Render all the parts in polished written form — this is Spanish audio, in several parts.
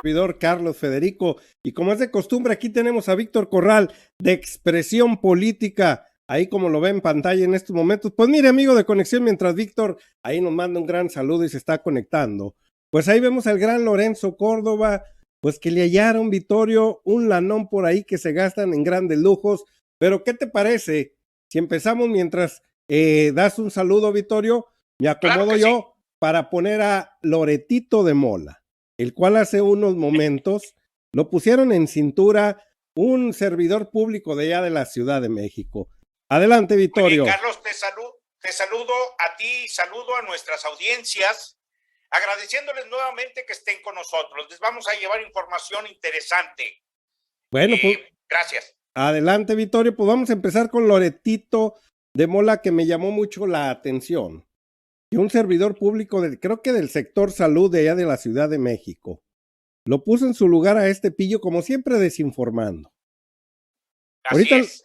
servidor Carlos Federico, y como es de costumbre, aquí tenemos a Víctor Corral de Expresión Política, ahí como lo ve en pantalla en estos momentos. Pues mire, amigo de Conexión, mientras Víctor ahí nos manda un gran saludo y se está conectando, pues ahí vemos al gran Lorenzo Córdoba, pues que le hallaron, Vittorio, un lanón por ahí que se gastan en grandes lujos. Pero ¿qué te parece si empezamos mientras das un saludo, Vittorio? Me acomodo claro yo sí, para poner a Loretito de Mola, el cual hace unos momentos lo pusieron en cintura un servidor público de allá de la Ciudad de México. Adelante, Vittorio. Oye, Carlos, te saludo a ti, saludo a nuestras audiencias, agradeciéndoles nuevamente que estén con nosotros. Les vamos a llevar información interesante. Bueno, pues gracias. Adelante, Vittorio, pues vamos a empezar con Loretito de Mola, que me llamó mucho la atención. Que un servidor público, creo que del sector salud de allá de la Ciudad de México, lo puso en su lugar a este pillo, como siempre, desinformando.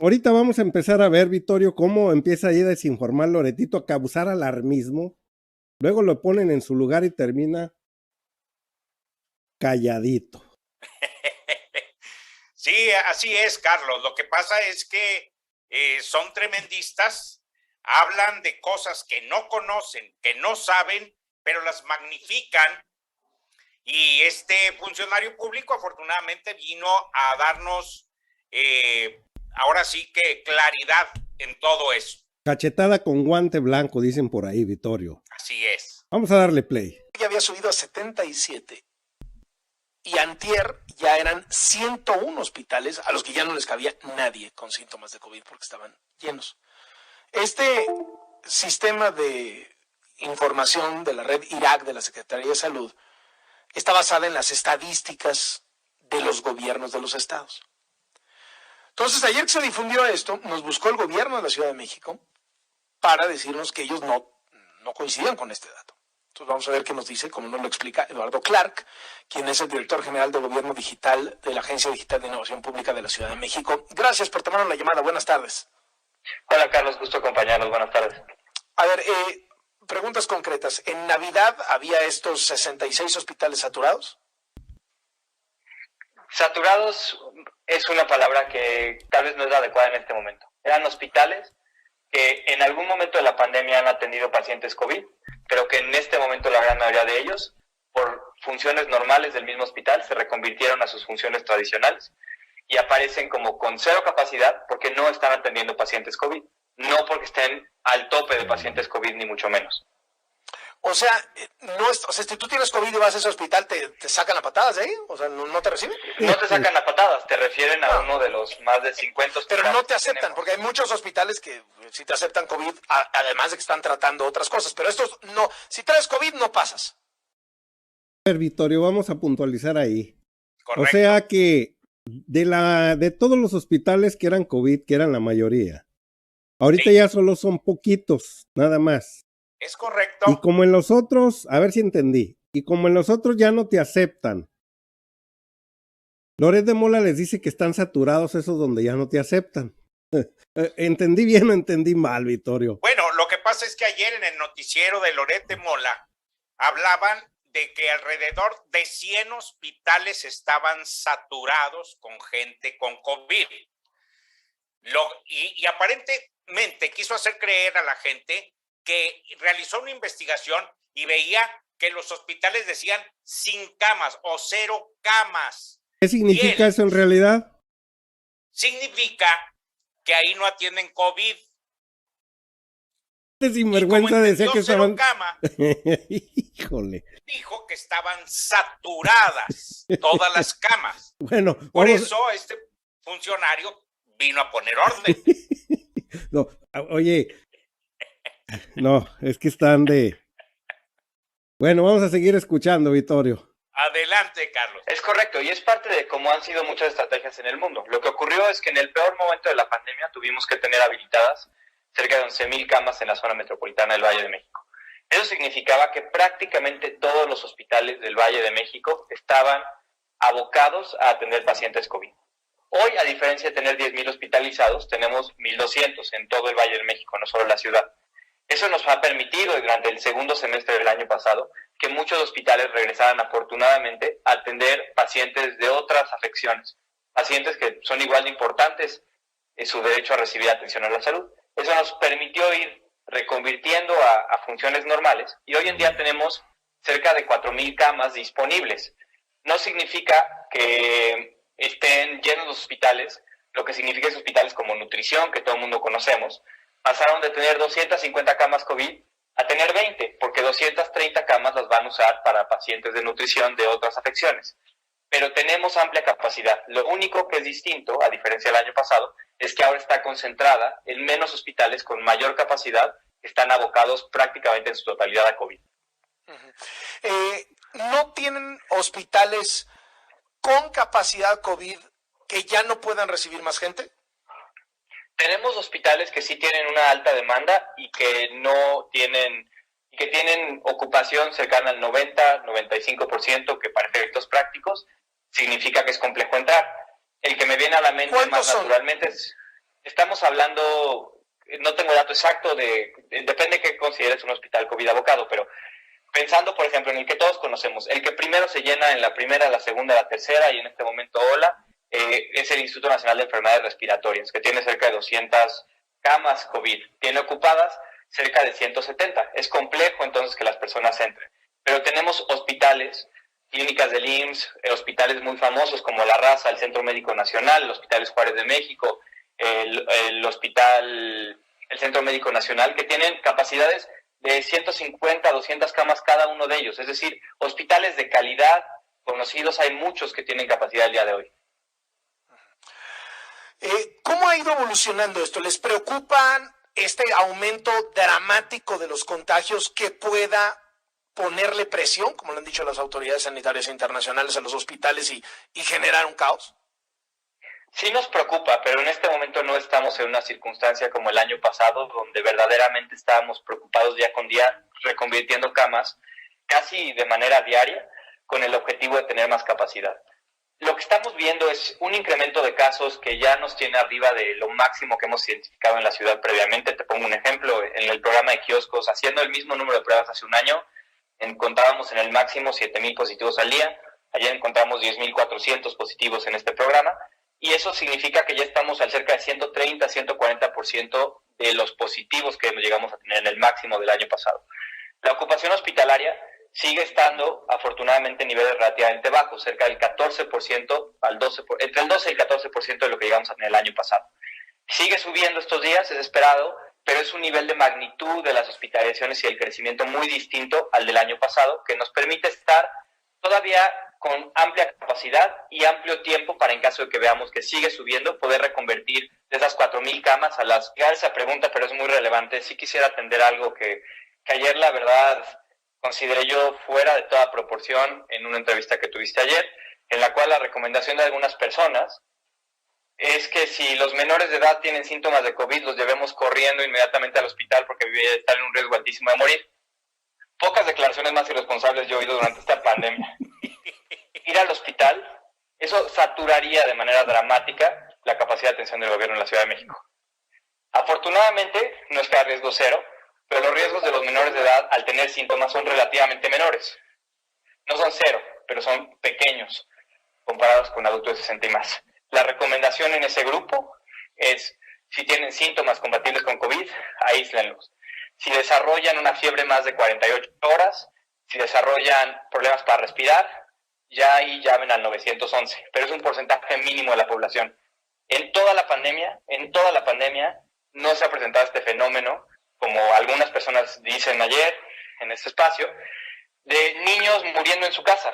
Ahorita vamos a empezar a ver, Vittorio, cómo empieza ahí a desinformar Loretito, a causar alarmismo. Luego lo ponen en su lugar y termina calladito. Sí, así es, Carlos. Lo que pasa es que son tremendistas, hablan de cosas que no conocen, que no saben, pero las magnifican. Y este funcionario público afortunadamente vino a darnos, ahora sí que claridad en todo eso. Cachetada con guante blanco, dicen por ahí, Vittorio. Así es. Vamos a darle play. Ya había subido a 77 y antier ya eran 101 hospitales a los que ya no les cabía nadie con síntomas de COVID porque estaban llenos. Este sistema de información de la red IRAC de la Secretaría de Salud está basada en las estadísticas de los gobiernos de los estados. Entonces, ayer que se difundió esto, nos buscó el gobierno de la Ciudad de México para decirnos que ellos no coincidían con este dato. Entonces vamos a ver qué nos dice, como nos lo explica Eduardo Clark, quien es el director general de Gobierno Digital de la Agencia Digital de Innovación Pública de la Ciudad de México. Gracias por tomarnos la llamada. Buenas tardes. Hola, Carlos. Gusto acompañarnos. Buenas tardes. A ver, preguntas concretas. ¿En Navidad había estos 66 hospitales saturados? Saturados es una palabra que tal vez no es la adecuada en este momento. Eran hospitales que en algún momento de la pandemia han atendido pacientes COVID, pero que en este momento la gran mayoría de ellos, por funciones normales del mismo hospital, se reconvirtieron a sus funciones tradicionales y aparecen como con cero capacidad porque no están atendiendo pacientes COVID, no porque estén al tope de pacientes COVID, ni mucho menos. O sea, si tú tienes COVID y vas a ese hospital, ¿te sacan a patadas de ahí? O sea, ¿no te reciben? No te sacan a patadas, te refieren a uno de los más de 50 hospitales. Pero no te aceptan, porque hay muchos hospitales que sí te aceptan COVID, además de que están tratando otras cosas. Pero estos no, si traes COVID no pasas. A ver, Vittorio, vamos a puntualizar ahí. Correcto. O sea que de todos los hospitales que eran COVID, que eran la mayoría, ahorita sí, ya solo son poquitos, nada más. Es correcto. Y como en los otros, a ver si entendí, y como en los otros ya no te aceptan, Loret de Mola les dice que están saturados esos donde ya no te aceptan. ¿Entendí bien o entendí mal, Vittorio? Bueno, lo que pasa es que ayer en el noticiero de Loret de Mola hablaban de que alrededor de 100 hospitales estaban saturados con gente con COVID. Y aparentemente quiso hacer creer a la gente que realizó una investigación y veía que los hospitales decían sin camas o 0 camas. ¿Qué significa eso en realidad? Significa que ahí no atienden COVID. Este sinvergüenza decía que estaban... cama, híjole. Dijo que estaban saturadas todas las camas. Bueno, por eso este funcionario vino a poner orden. No, oye... No, es que están de... Bueno, vamos a seguir escuchando, Vittorio. Adelante, Carlos. Es correcto, y es parte de cómo han sido muchas estrategias en el mundo. Lo que ocurrió es que en el peor momento de la pandemia tuvimos que tener habilitadas cerca de 11,000 camas en la zona metropolitana del Valle de México. Eso significaba que prácticamente todos los hospitales del Valle de México estaban abocados a atender pacientes COVID. Hoy, a diferencia de tener 10,000 hospitalizados, tenemos 1,200 en todo el Valle de México, no solo en la ciudad. Eso nos ha permitido durante el segundo semestre del año pasado que muchos hospitales regresaran afortunadamente a atender pacientes de otras afecciones, pacientes que son igual de importantes en su derecho a recibir atención a la salud. Eso nos permitió ir reconvirtiendo a funciones normales y hoy en día tenemos cerca de 4,000 camas disponibles. No significa que estén llenos los hospitales, lo que significa es hospitales como nutrición, que todo el mundo conocemos, pasaron de tener 250 camas COVID a tener 20, porque 230 camas las van a usar para pacientes de nutrición de otras afecciones. Pero tenemos amplia capacidad. Lo único que es distinto, a diferencia del año pasado, es que ahora está concentrada en menos hospitales con mayor capacidad que están abocados prácticamente en su totalidad a COVID. ¿No tienen hospitales con capacidad COVID que ya no puedan recibir más gente? Tenemos hospitales que sí tienen una alta demanda y que no tienen, que tienen ocupación cercana al 90-95%, que para efectos prácticos significa que es complejo entrar. El que me viene a la mente más naturalmente es, estamos hablando, no tengo dato exacto, depende de qué consideres un hospital COVID abocado, pero pensando, por ejemplo, en el que todos conocemos, el que primero se llena en la primera, la segunda, la tercera y en este momento es el Instituto Nacional de Enfermedades Respiratorias, que tiene cerca de 200 camas COVID. Tiene ocupadas cerca de 170. Es complejo entonces que las personas entren. Pero tenemos hospitales, clínicas del IMSS, hospitales muy famosos como La Raza, el Centro Médico Nacional, el Hospital Juárez de México, el Centro Médico Nacional, que tienen capacidades de 150 a 200 camas cada uno de ellos. Es decir, hospitales de calidad, conocidos, hay muchos que tienen capacidad el día de hoy. ¿Cómo ha ido evolucionando esto? ¿Les preocupan este aumento dramático de los contagios que pueda ponerle presión, como lo han dicho las autoridades sanitarias internacionales, a los hospitales y generar un caos? Sí nos preocupa, pero en este momento no estamos en una circunstancia como el año pasado, donde verdaderamente estábamos preocupados día con día, reconvirtiendo camas casi de manera diaria, con el objetivo de tener más capacidad. Lo que estamos viendo es un incremento de casos que ya nos tiene arriba de lo máximo que hemos identificado en la ciudad previamente. Te pongo un ejemplo, en el programa de kioscos, haciendo el mismo número de pruebas hace un año, encontrábamos en el máximo 7,000 positivos al día. Ayer encontramos 10,400 positivos en este programa, y eso significa que ya estamos al cerca de 130-140% de los positivos que llegamos a tener en el máximo del año pasado. La ocupación hospitalaria sigue estando afortunadamente en niveles relativamente bajos, cerca del 14% al 12%, entre el 12 y el 14% de lo que llegamos a tener el año pasado. Sigue subiendo estos días, es esperado, pero es un nivel de magnitud de las hospitalizaciones y el crecimiento muy distinto al del año pasado, que nos permite estar todavía con amplia capacidad y amplio tiempo para, en caso de que veamos que sigue subiendo, poder reconvertir de esas 4,000 camas a las... Ya esa pregunta, pero es muy relevante. Sí quisiera atender algo que ayer, la verdad, consideré yo fuera de toda proporción en una entrevista que tuviste ayer, en la cual la recomendación de algunas personas es que si los menores de edad tienen síntomas de COVID, los llevemos corriendo inmediatamente al hospital porque están en un riesgo altísimo de morir. Pocas declaraciones más irresponsables yo he oído durante esta pandemia. Ir al hospital, eso saturaría de manera dramática la capacidad de atención del gobierno en la Ciudad de México. Afortunadamente, no está a riesgo cero, pero los riesgos de los menores de edad al tener síntomas son relativamente menores. No son cero, pero son pequeños comparados con adultos de 60 y más. La recomendación en ese grupo es, si tienen síntomas compatibles con COVID, aíslenlos. Si desarrollan una fiebre más de 48 horas, si desarrollan problemas para respirar, ya ahí llamen al 911, pero es un porcentaje mínimo de la población. En toda la pandemia, no se ha presentado este fenómeno, como algunas personas dicen ayer en este espacio, de niños muriendo en su casa.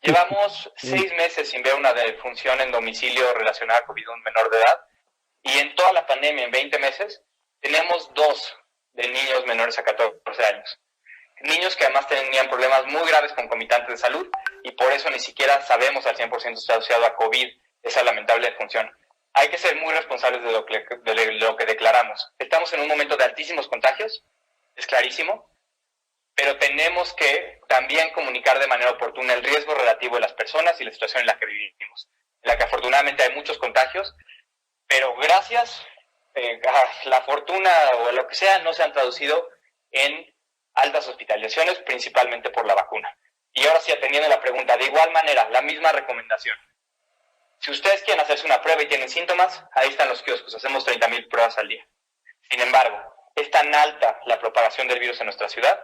Llevamos 6 meses sin ver una defunción en domicilio relacionada con un menor de edad, y en toda la pandemia, en 20 meses, tenemos 2 de niños menores a 14 años. Niños que además tenían problemas muy graves concomitantes de salud, y por eso ni siquiera sabemos al 100% si está asociado a COVID esa lamentable defunción. Hay que ser muy responsables de lo que declaramos. Estamos en un momento de altísimos contagios, es clarísimo, pero tenemos que también comunicar de manera oportuna el riesgo relativo de las personas y la situación en la que vivimos, en la que afortunadamente hay muchos contagios, pero gracias a la fortuna o a lo que sea, no se han traducido en altas hospitalizaciones, principalmente por la vacuna. Y ahora sí, atendiendo la pregunta, de igual manera, la misma recomendación. Si ustedes quieren hacerse una prueba y tienen síntomas, ahí están los kioscos, hacemos 30,000 pruebas al día. Sin embargo, es tan alta la propagación del virus en nuestra ciudad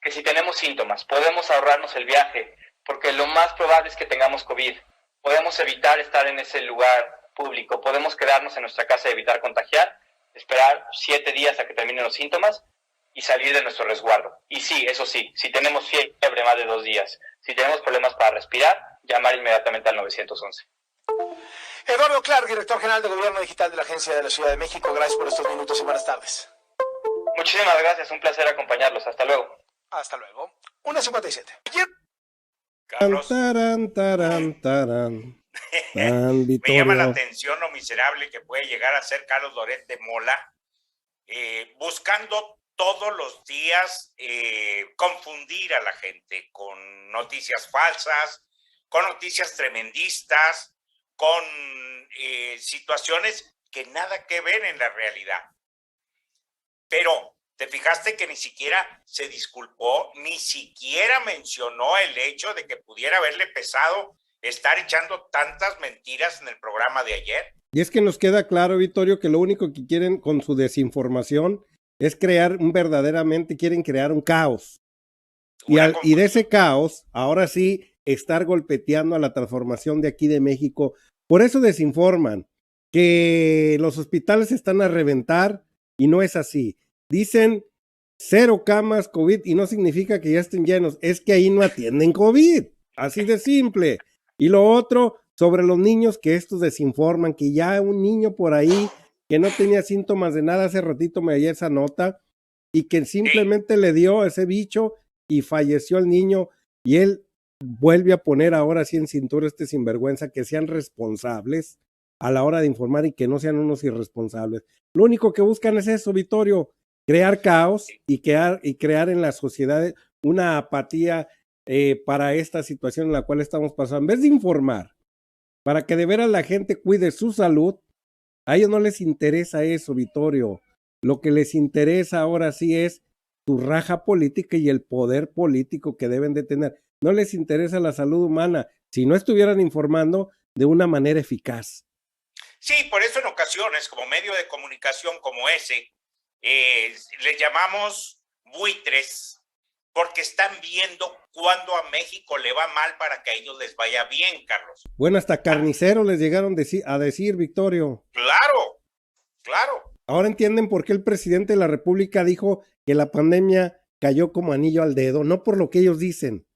que si tenemos síntomas, podemos ahorrarnos el viaje, porque lo más probable es que tengamos COVID. Podemos evitar estar en ese lugar público, podemos quedarnos en nuestra casa y evitar contagiar, esperar 7 días a que terminen los síntomas y salir de nuestro resguardo. Y sí, eso sí, si tenemos fiebre más de 2 días, si tenemos problemas para respirar, llamar inmediatamente al 911. Eduardo Clark, director general de Gobierno Digital de la Agencia de la Ciudad de México, gracias por estos minutos y buenas tardes. Muchísimas gracias, un placer acompañarlos. Hasta luego. Hasta luego. 1:57. Ayer... Carlos, me llama la atención lo miserable que puede llegar a ser Carlos Loret de Mola, buscando todos los días confundir a la gente con noticias falsas, con noticias tremendistas, con situaciones que nada que ver en la realidad. Pero ¿te fijaste que ni siquiera se disculpó, ni siquiera mencionó el hecho de que pudiera haberle pesado estar echando tantas mentiras en el programa de ayer? Y es que nos queda claro, Vittorio, que lo único que quieren con su desinformación es quieren crear un caos. Y de ese caos, ahora sí, estar golpeteando a la transformación de aquí de México. Por eso desinforman, que los hospitales están a reventar y no es así. Dicen 0 camas COVID y no significa que ya estén llenos, es que ahí no atienden COVID, así de simple. Y lo otro, sobre los niños, que estos desinforman, que ya un niño por ahí que no tenía síntomas de nada, hace ratito me hallé esa nota, y que simplemente le dio ese bicho y falleció el niño, y él vuelve a poner ahora sí en cintura este sinvergüenza, que sean responsables a la hora de informar y que no sean unos irresponsables. Lo único que buscan es eso, Vittorio, crear caos y crear en la sociedad una apatía para esta situación en la cual estamos pasando. En vez de informar, para que de veras la gente cuide su salud, a ellos no les interesa eso, Vittorio. Lo que les interesa ahora sí es su raja política y el poder político que deben de tener. No les interesa la salud humana si no estuvieran informando de una manera eficaz. Sí, por eso en ocasiones, como medio de comunicación como ese, le llamamos buitres, porque están viendo cuándo a México le va mal para que a ellos les vaya bien, Carlos. Bueno, hasta carniceros les llegaron a decir, Vittorio. Claro, claro. Ahora entienden por qué el presidente de la República dijo que la pandemia cayó como anillo al dedo, no por lo que ellos dicen,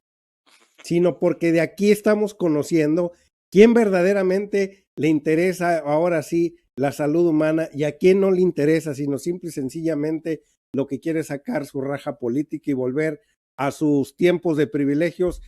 sino porque de aquí estamos conociendo quién verdaderamente le interesa ahora sí la salud humana y a quién no le interesa, sino simple y sencillamente lo que quiere sacar su raja política y volver a sus tiempos de privilegios